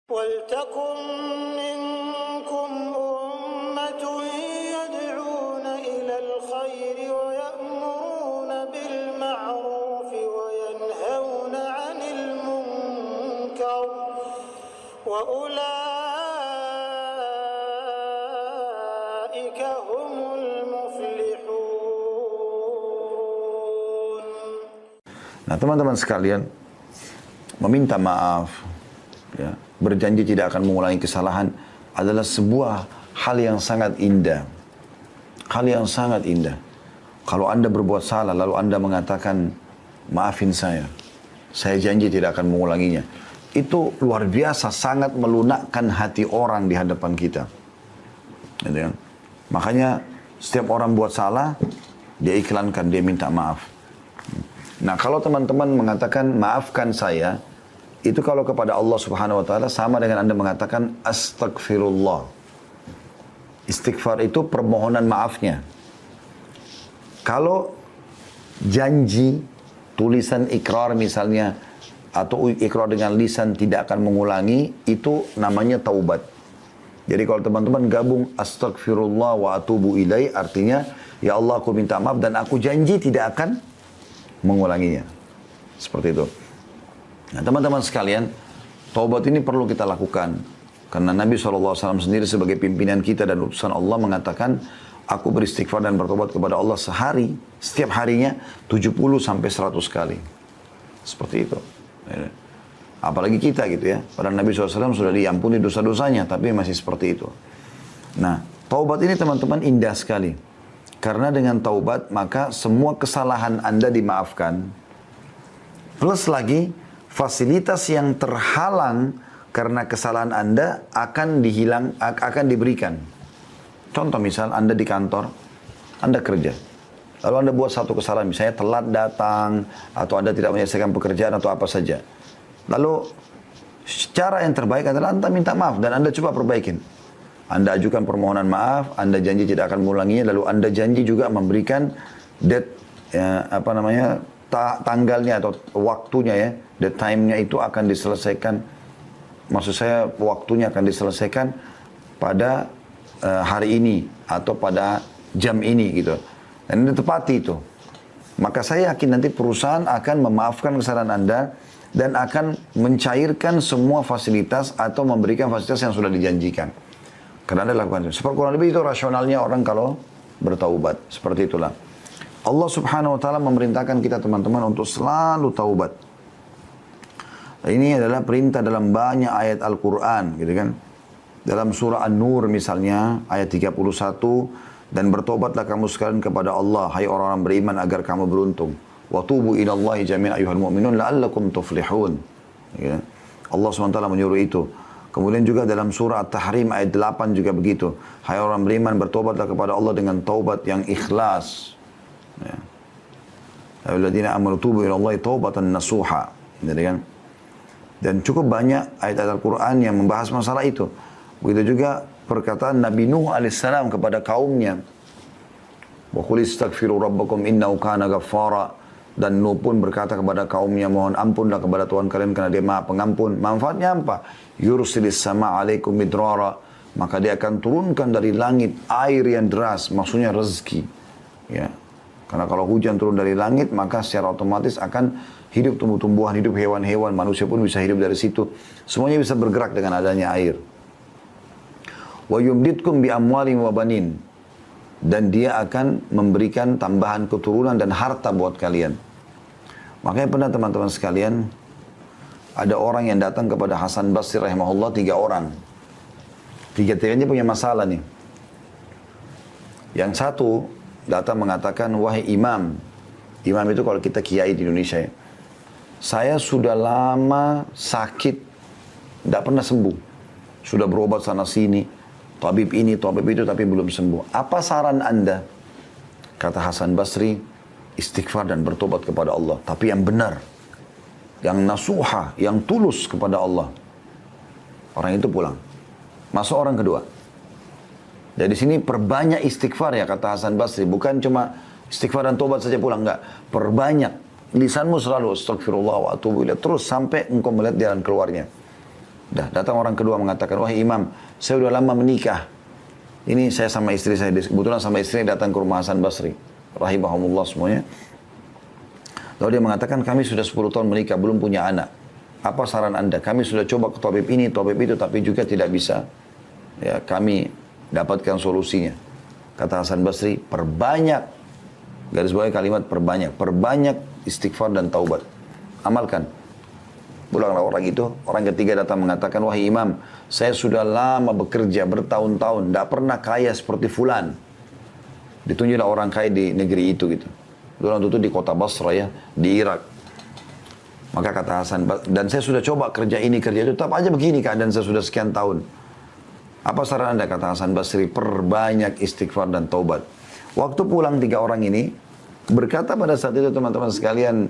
وَلْتَكُنْ مِنْكُمْ أُمَّةٌ يَدْعُونَ إِلَى الْخَيْرِ وَيَأْمُرُونَ بِالْمَعْرُوفِ وَيَنْهَوْنَ عَنِ الْمُنْكَرِ وَأُولَئِكَ هُمُ الْمُفْلِحُونَ. Nah, teman-teman sekalian, meminta maaf, ya, berjanji tidak akan mengulangi kesalahan adalah sebuah hal yang sangat indah. Hal yang sangat indah. Kalau Anda berbuat salah lalu Anda mengatakan, maafin saya janji tidak akan mengulanginya. Itu luar biasa, sangat melunakkan hati orang di hadapan kita. Gitu kan? Makanya setiap orang buat salah, dia iklankan, dia minta maaf. Nah, kalau teman-teman mengatakan maafkan saya, itu kalau kepada Allah Subhanahu wa taala sama dengan Anda mengatakan astagfirullah. Istighfar itu permohonan maafnya. Kalau janji tulisan ikrar misalnya atau ikrar dengan lisan tidak akan mengulangi, itu namanya taubat. Jadi kalau teman-teman gabung astagfirullah wa atubu ilai, artinya ya Allah aku minta maaf dan aku janji tidak akan mengulanginya. Seperti itu. Nah, teman-teman sekalian, taubat ini perlu kita lakukan. Karena Nabi SAW sendiri sebagai pimpinan kita dan utusan Allah mengatakan, aku beristighfar dan bertobat kepada Allah sehari, setiap harinya 70 sampai 100 kali. Seperti itu. Apalagi kita gitu ya. Padahal Nabi SAW sudah diampuni dosa-dosanya, tapi masih seperti itu. Nah, taubat ini teman-teman indah sekali. Karena dengan taubat, maka semua kesalahan Anda dimaafkan. Plus lagi, fasilitas yang terhalang karena kesalahan Anda akan diberikan. Contoh misal Anda di kantor, Anda kerja. Lalu Anda buat satu kesalahan, misalnya telat datang, atau Anda tidak menyelesaikan pekerjaan atau apa saja. Lalu cara yang terbaik adalah Anda minta maaf dan Anda coba perbaikin. Anda ajukan permohonan maaf, Anda janji tidak akan mengulanginya, lalu Anda janji juga memberikan tanggalnya atau waktunya ya, the time-nya itu akan diselesaikan. Maksud saya waktunya akan diselesaikan pada hari ini atau pada jam ini gitu. Dan ini tepati itu. Maka saya yakin nanti perusahaan akan memaafkan kesalahan Anda dan akan mencairkan semua fasilitas atau memberikan fasilitas yang sudah dijanjikan. Karena Anda lakukan itu. Seperti kurang lebih itu rasionalnya orang kalau bertaubat. Seperti itulah. Allah Subhanahu wa taala memerintahkan kita teman-teman untuk selalu taubat. Ini adalah perintah dalam banyak ayat Al-Qur'an, gitu kan. Dalam surah An-Nur misalnya ayat 31, dan bertobatlah kamu sekalian kepada Allah hai orang-orang beriman agar kamu beruntung. Wa tubu ilallahi jami'an ayyuhal mu'minun la'allakum tuflihun. Gitu kan? Allah SWT menyuruh itu. Kemudian juga dalam surah At-Tahrim ayat 8 juga begitu. Hai orang beriman bertobatlah kepada Allah dengan taubat yang ikhlas. Ya. Alladzina amanu tubu ila Allahi taubatan nasuha. Jadi kan? Dan cukup banyak ayat-ayat Al-Quran yang membahas masalah itu. Begitu juga perkataan Nabi Nuh alaihissalam kepada kaumnya. Wa qul istaghfiru rabbakum innahu kana ghaffara. Dan Nuh pun berkata kepada kaumnya, mohon ampunlah kepada Tuhan kalian karena dia maha pengampun. Manfaatnya apa? Yursilis sama alaikum midrara. Maka dia akan turunkan dari langit air yang deras, maksudnya rezeki. Ya. Karena kalau hujan turun dari langit, maka secara otomatis akan hidup tumbuh-tumbuhan, hidup hewan-hewan, manusia pun bisa hidup dari situ. Semuanya bisa bergerak dengan adanya air. Wa yumditkum bi amwalin wa banin. Dan dia akan memberikan tambahan keturunan dan harta buat kalian. Makanya pernah teman-teman sekalian, ada orang yang datang kepada Hasan Basri rahimahullah, 3 orang. Tiga-tiganya punya masalah nih. Yang satu datang mengatakan, wahai imam. Imam itu kalau kita kiai di Indonesia ya. Saya sudah lama sakit, tidak pernah sembuh. Sudah berobat sana sini, tabib ini, tabib itu, tapi belum sembuh. Apa saran Anda? Kata Hasan Basri, istighfar dan bertobat kepada Allah. Tapi yang benar, yang nasuha, yang tulus kepada Allah. Orang itu pulang. Masuk orang kedua. Dari sini perbanyak istighfar ya kata Hasan Basri. Bukan cuma istighfar dan tobat saja pulang, enggak. Perbanyak. Lisanmu selalu astagfirullah wa atubu ilaih. Terus sampai engkau melihat jalan keluarnya. Datang orang kedua mengatakan, wahai imam, saya udah lama menikah. Ini saya sama istri saya, kebetulan sama istri datang ke rumah Hasan Basri. Rahimahumullah semuanya. Lalu dia mengatakan, kami sudah 10 tahun menikah, belum punya anak. Apa saran anda? Kami sudah coba ke tabib ini, tabib itu, tapi juga tidak bisa. Ya, kami dapatkan solusinya. Kata Hasan Basri, perbanyak, garis bawah kalimat perbanyak istighfar dan taubat. Amalkan. Pulanglah orang itu, orang ketiga datang mengatakan, wahai imam, saya sudah lama bekerja bertahun-tahun, tidak pernah kaya seperti fulan. Ditunjuklah orang kaya di negeri itu gitu. Orang itu di kota Basra ya, di Irak. Maka kata Hasan, dan saya sudah coba kerja ini, kerja itu, tetap aja begini keadaan saya sudah sekian tahun. Apa saran anda? Kata Hasan Basri, perbanyak istighfar dan taubat. Waktu pulang 3 orang ini, berkata pada saat itu teman-teman sekalian,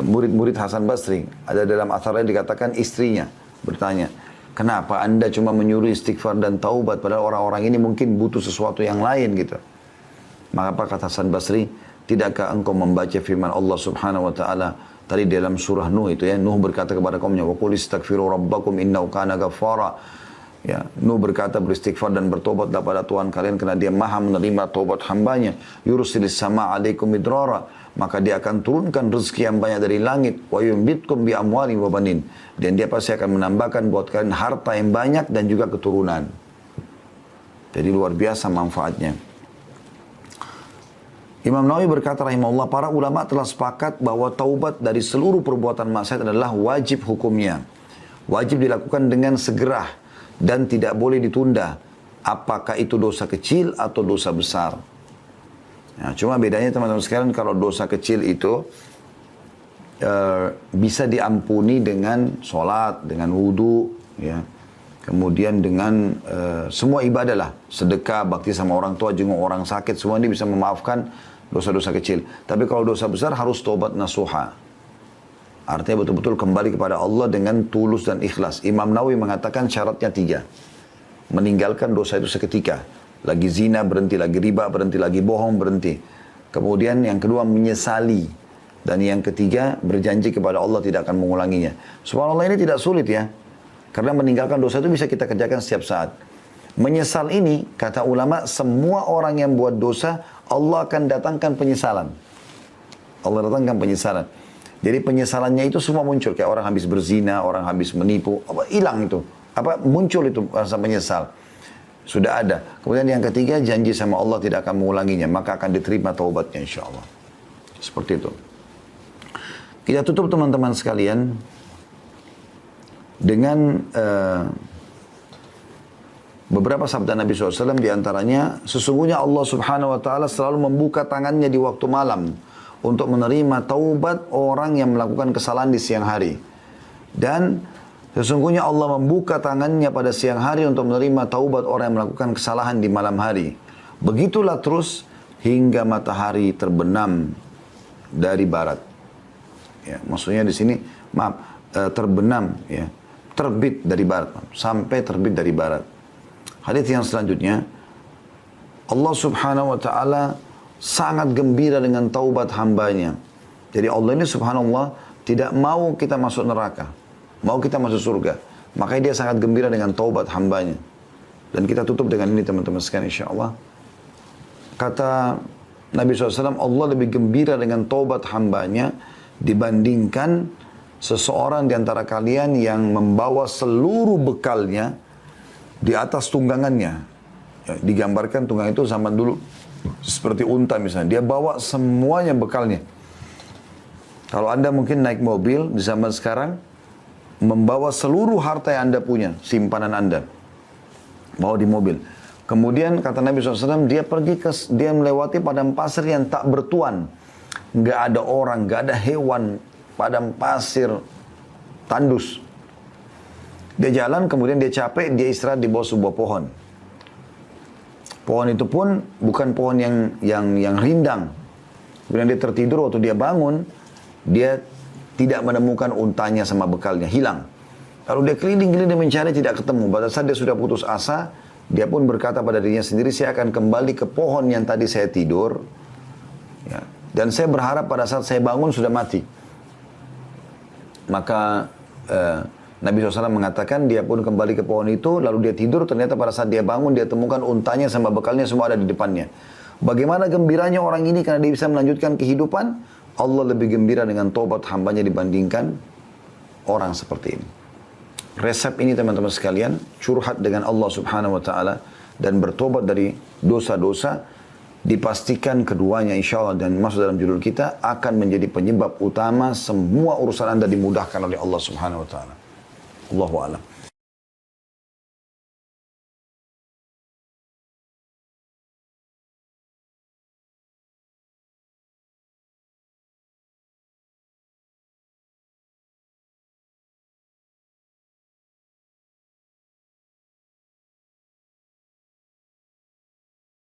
murid-murid Hasan Basri, ada dalam atharnya dikatakan istrinya bertanya, kenapa anda cuma menyuruh istighfar dan taubat padahal orang-orang ini mungkin butuh sesuatu yang lain gitu. Maka apa kata Hasan Basri, tidakkah engkau membaca firman Allah Subhanahu wa taala tadi dalam surah Nuh itu ya, Nuh berkata kepada kaumnya, wa qul istaghfiru rabbakum innahu kana ghaffara. Ya, Nuh berkata beristighfar dan bertobatlah pada Tuhan kalian karena dia maha menerima taubat hambanya. Yursilis sama alaikum midrara, maka dia akan turunkan rezeki yang banyak dari langit. Wa yumbitkum bi amwali wa banin, dan dia pasti akan menambahkan buat kalian harta yang banyak dan juga keturunan. Jadi luar biasa manfaatnya. Imam Nawawi berkata rahimahullah, para ulama telah sepakat bahwa taubat dari seluruh perbuatan maksiat adalah wajib hukumnya. Wajib dilakukan dengan segera dan tidak boleh ditunda, apakah itu dosa kecil atau dosa besar. Nah, cuma bedanya teman-teman sekalian, kalau dosa kecil itu bisa diampuni dengan sholat, dengan wudu, ya. Kemudian dengan semua ibadah lah, sedekah, bakti sama orang tua, jenguk orang sakit, semua ini bisa memaafkan dosa-dosa kecil. Tapi kalau dosa besar harus tobat nasuha. Artinya betul-betul kembali kepada Allah dengan tulus dan ikhlas. Imam Nawawi mengatakan syaratnya 3. Meninggalkan dosa itu seketika. Lagi zina berhenti, lagi riba berhenti, lagi bohong berhenti. Kemudian yang kedua menyesali. Dan yang ketiga berjanji kepada Allah tidak akan mengulanginya. Subhanallah, ini tidak sulit ya. Karena meninggalkan dosa itu bisa kita kerjakan setiap saat. Menyesal ini, kata ulama, semua orang yang buat dosa, Allah akan datangkan penyesalan. Allah datangkan penyesalan. Jadi penyesalannya itu semua muncul. Kayak orang habis berzina, orang habis menipu, hilang itu. Muncul itu rasa menyesal. Sudah ada. Kemudian yang ketiga, janji sama Allah tidak akan mengulanginya. Maka akan diterima taubatnya insya Allah. Seperti itu. Kita tutup teman-teman sekalian dengan beberapa sabda Nabi SAW, diantaranya, sesungguhnya Allah Subhanahu Wa Taala selalu membuka tangannya di waktu malam untuk menerima taubat orang yang melakukan kesalahan di siang hari. Dan sesungguhnya Allah membuka tangannya pada siang hari untuk menerima taubat orang yang melakukan kesalahan di malam hari. Begitulah terus hingga matahari terbenam dari barat. Ya, maksudnya di sini, terbenam, ya, terbit dari barat, sampai terbit dari barat. Hadits yang selanjutnya, Allah Subhanahu Wa Taala sangat gembira dengan taubat hambanya. Jadi Allah ini subhanallah tidak mau kita masuk neraka, mau kita masuk surga. Makanya dia sangat gembira dengan taubat hambanya. Dan kita tutup dengan ini teman-teman sekalian insyaAllah. Kata Nabi SAW, Allah lebih gembira dengan taubat hambanya dibandingkan seseorang di antara kalian yang membawa seluruh bekalnya di atas tunggangannya. Ya, digambarkan tunggang itu zaman dulu seperti unta misalnya, dia bawa semuanya bekalnya. Kalau anda mungkin naik mobil di zaman sekarang, membawa seluruh harta yang anda punya, simpanan anda, bawa di mobil. Kemudian kata Nabi SAW, dia melewati padang pasir yang tak bertuan, nggak ada orang, nggak ada hewan, padang pasir tandus. Dia jalan, kemudian dia capek, dia istirahat di bawah sebuah pohon. Pohon itu pun bukan pohon yang rindang. Kemudian dia tertidur, waktu dia bangun, dia tidak menemukan untanya sama bekalnya, hilang. Lalu dia keliling-keliling mencari, tidak ketemu. Pada saat dia sudah putus asa, dia pun berkata pada dirinya sendiri, saya akan kembali ke pohon yang tadi saya tidur. Ya. Dan saya berharap pada saat saya bangun sudah mati. Maka Nabi SAW mengatakan dia pun kembali ke pohon itu, lalu dia tidur, ternyata pada saat dia bangun, dia temukan untanya sama bekalnya semua ada di depannya. Bagaimana gembiranya orang ini karena dia bisa melanjutkan kehidupan, Allah lebih gembira dengan tobat hambanya dibandingkan orang seperti ini. Resep ini teman-teman sekalian, curhat dengan Allah Subhanahu wa Ta'ala dan bertobat dari dosa-dosa, dipastikan keduanya insya Allah dan masuk dalam judul kita akan menjadi penyebab utama semua urusan Anda dimudahkan oleh Allah Subhanahu wa Ta'ala. Allahu a'lam.